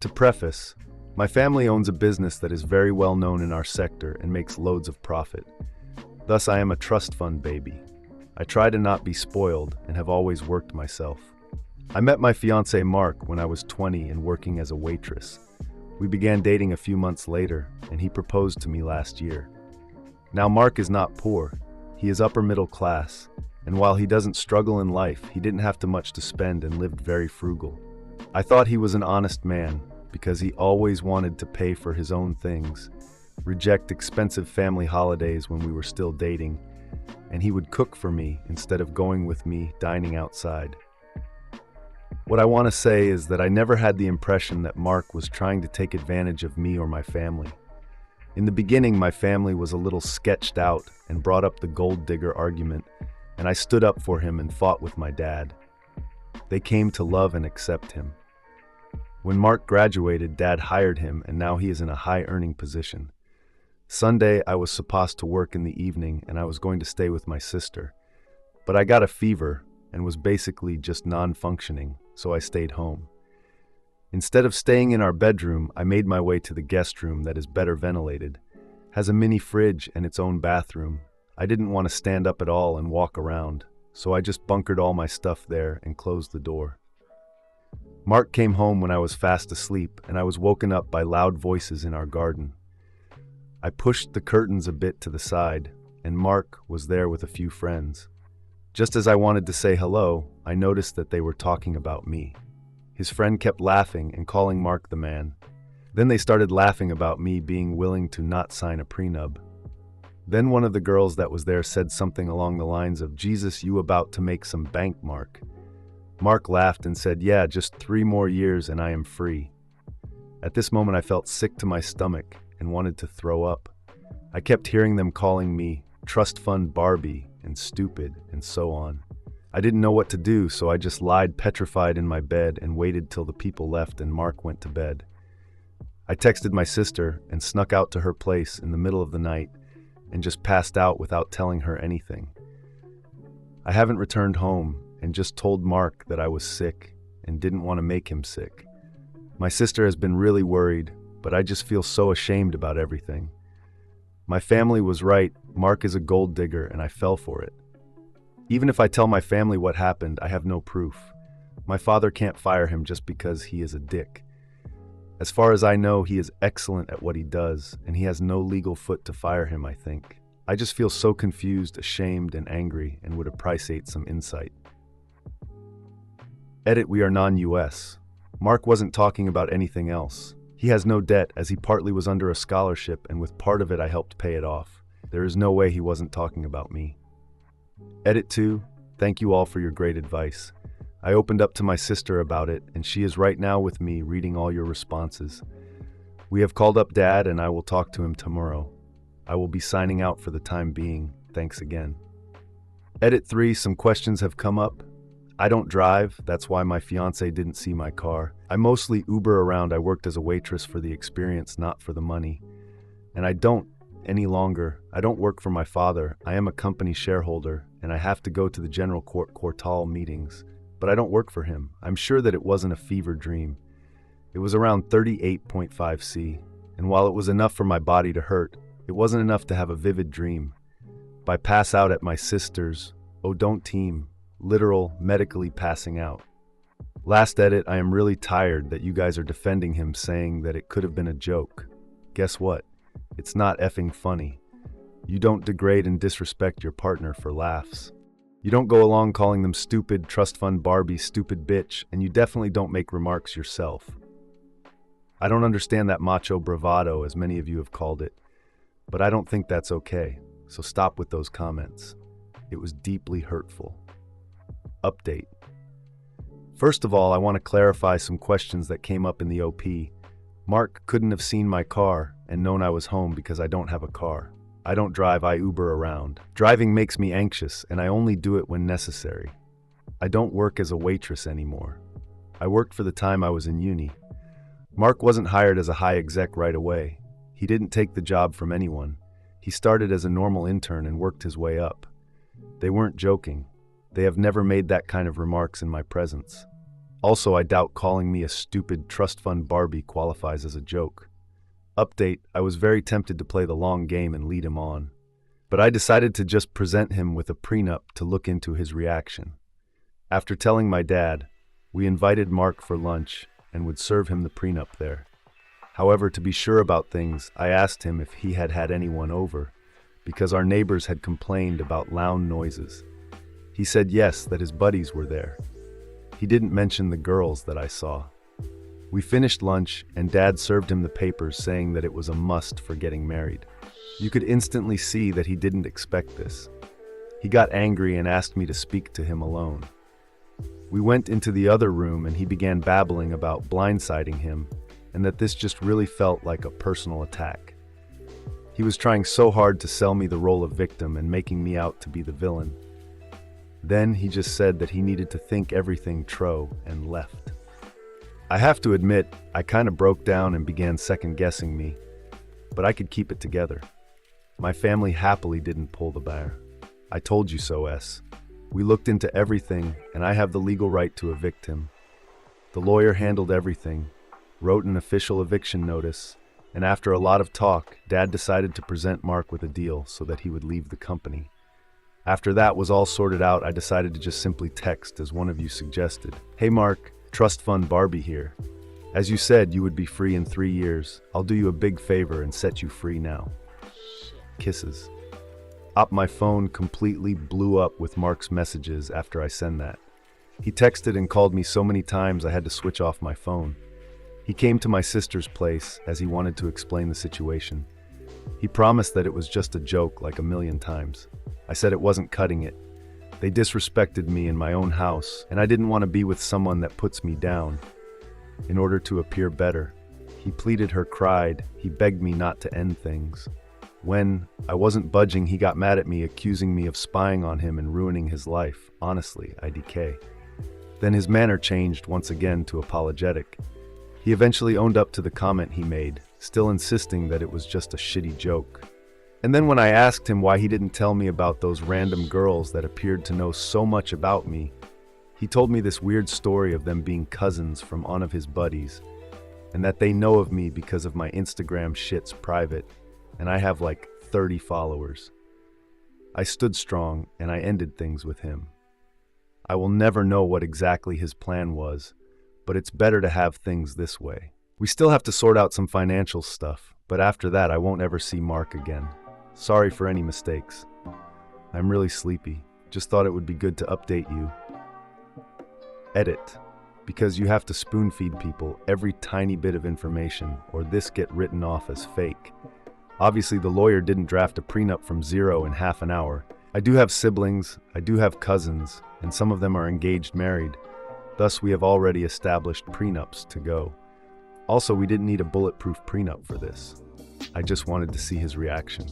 To preface, my family owns a business that is very well known in our sector and makes loads of profit. Thus, I am a trust fund baby. I try to not be spoiled and have always worked myself. I met my fiancé Mark when I was 20 and working as a waitress. We began dating a few months later, and he proposed to me last year. Now, Mark is not poor. He is upper middle class, and while he doesn't struggle in life, he didn't have much to spend and lived very frugal. I thought he was an honest man because he always wanted to pay for his own things, reject expensive family holidays when we were still dating, and he would cook for me instead of going with me dining outside. What I want to say is that I never had the impression that Mark was trying to take advantage of me or my family. In the beginning, my family was a little sketched out and brought up the gold digger argument, and I stood up for him and fought with my dad. They came to love and accept him. When Mark graduated, Dad hired him, and now he is in a high-earning position. Sunday, I was supposed to work in the evening, and I was going to stay with my sister. But I got a fever and was basically just non-functioning, so I stayed home. Instead of staying in our bedroom, I made my way to the guest room that is better ventilated, has a mini fridge and its own bathroom. I didn't want to stand up at all and walk around, so I just bunkered all my stuff there and closed the door. Mark came home when I was fast asleep, and I was woken up by loud voices in our garden. I pushed the curtains a bit to the side, and Mark was there with a few friends. Just as I wanted to say hello, I noticed that they were talking about me. His friend kept laughing and calling Mark the man. Then they started laughing about me being willing to not sign a prenup. Then one of the girls that was there said something along the lines of, "Jesus, you about to make some bank, Mark." Mark laughed and said, "Yeah, just 3 more years and I am free." At this moment I felt sick to my stomach and wanted to throw up. I kept hearing them calling me trust fund Barbie and stupid and so on. I didn't know what to do, so I just lied petrified in my bed and waited till the people left and Mark went to bed. I texted my sister and snuck out to her place in the middle of the night and just passed out without telling her anything. I haven't returned home and just told Mark that I was sick and didn't want to make him sick. My sister has been really worried, but I just feel so ashamed about everything. My family was right, Mark is a gold digger and I fell for it. Even if I tell my family what happened, I have no proof. My father can't fire him just because he is a dick. As far as I know, he is excellent at what he does, and he has no legal foot to fire him, I think. I just feel so confused, ashamed, and angry, and would appreciate some insight. Edit: we are non-US. Mark wasn't talking about anything else. He has no debt as he partly was under a scholarship and with part of it I helped pay it off. There is no way he wasn't talking about me. Edit 2. Thank you all for your great advice. I opened up to my sister about it and she is right now with me reading all your responses. We have called up Dad and I will talk to him tomorrow. I will be signing out for the time being. Thanks again. Edit 3. Some questions have come up. I don't drive, that's why my fiancé didn't see my car. I mostly Uber around. I worked as a waitress for the experience, not for the money. And I don't any longer. I don't work for my father. I am a company shareholder, and I have to go to the general quartal meetings. But I don't work for him. I'm sure that it wasn't a fever dream. It was around 38.5 C, and while it was enough for my body to hurt, it wasn't enough to have a vivid dream. By pass out at my sister's, oh don't team, literal, medically passing out. Last edit, I am really tired that you guys are defending him saying that it could have been a joke. Guess what? It's not effing funny. You don't degrade and disrespect your partner for laughs. You don't go along calling them stupid, trust fund Barbie, stupid bitch, and you definitely don't make remarks yourself. I don't understand that macho bravado as many of you have called it, but I don't think that's okay, so stop with those comments. It was deeply hurtful. Update. First of all, I want to clarify some questions that came up in the OP. Mark couldn't have seen my car and known I was home because I don't have a car. I don't drive, I Uber around. Driving makes me anxious and I only do it when necessary. I don't work as a waitress anymore. I worked for the time I was in uni. Mark wasn't hired as a high exec right away. He didn't take the job from anyone. He started as a normal intern and worked his way up. They weren't joking. They have never made that kind of remarks in my presence. Also, I doubt calling me a stupid trust fund Barbie qualifies as a joke. Update, I was very tempted to play the long game and lead him on. But I decided to just present him with a prenup to look into his reaction. After telling my dad, we invited Mark for lunch and would serve him the prenup there. However, to be sure about things, I asked him if he had had anyone over, because our neighbors had complained about loud noises. He said yes, that his buddies were there. He didn't mention the girls that I saw. We finished lunch and Dad served him the papers saying that it was a must for getting married. You could instantly see that he didn't expect this. He got angry and asked me to speak to him alone. We went into the other room and he began babbling about blindsiding him and that this just really felt like a personal attack. He was trying so hard to sell me the role of victim and making me out to be the villain. Then he just said that he needed to think everything through and left. I have to admit, I kind of broke down and began second-guessing me, but I could keep it together. My family happily didn't pull the bear. I told you so, S. We looked into everything, and I have the legal right to evict him. The lawyer handled everything, wrote an official eviction notice, and after a lot of talk, Dad decided to present Mark with a deal so that he would leave the company. After that was all sorted out, I decided to just simply text, as one of you suggested. Hey Mark, Trust Fund Barbie here. As you said, you would be free in 3 years. I'll do you a big favor and set you free now. Kisses. My phone completely blew up with Mark's messages after I sent that. He texted and called me so many times I had to switch off my phone. He came to my sister's place as he wanted to explain the situation. He promised that it was just a joke like a million times. I said it wasn't cutting it. They disrespected me in my own house, and I didn't want to be with someone that puts me down. In order to appear better, he pleaded her, cried, he begged me not to end things. When I wasn't budging, he got mad at me, accusing me of spying on him and ruining his life. Honestly, I decay. Then his manner changed once again to apologetic. He eventually owned up to the comment he made, still insisting that it was just a shitty joke. And then when I asked him why he didn't tell me about those random girls that appeared to know so much about me, he told me this weird story of them being cousins from one of his buddies, and that they know of me because of my Instagram shit's private, and I have like 30 followers. I stood strong, and I ended things with him. I will never know what exactly his plan was, but it's better to have things this way. We still have to sort out some financial stuff, but after that I won't ever see Mark again. Sorry for any mistakes. I'm really sleepy. Just thought it would be good to update you. Edit. Because you have to spoon-feed people every tiny bit of information, or this get written off as fake. Obviously, the lawyer didn't draft a prenup from zero in half an hour. I do have siblings, I do have cousins, and some of them are engaged married. Thus, we have already established prenups to go. Also, we didn't need a bulletproof prenup for this. I just wanted to see his reaction.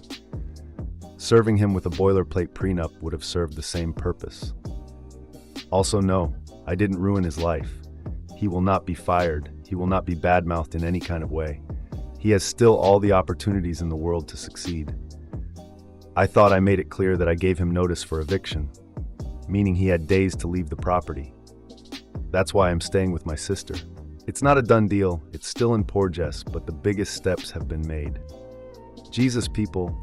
Serving him with a boilerplate prenup would have served the same purpose. Also, no, I didn't ruin his life. He will not be fired. He will not be badmouthed in any kind of way. He has still all the opportunities in the world to succeed. I thought I made it clear that I gave him notice for eviction, meaning he had days to leave the property. That's why I'm staying with my sister. It's not a done deal, it's still in progress, but the biggest steps have been made. Jesus, people,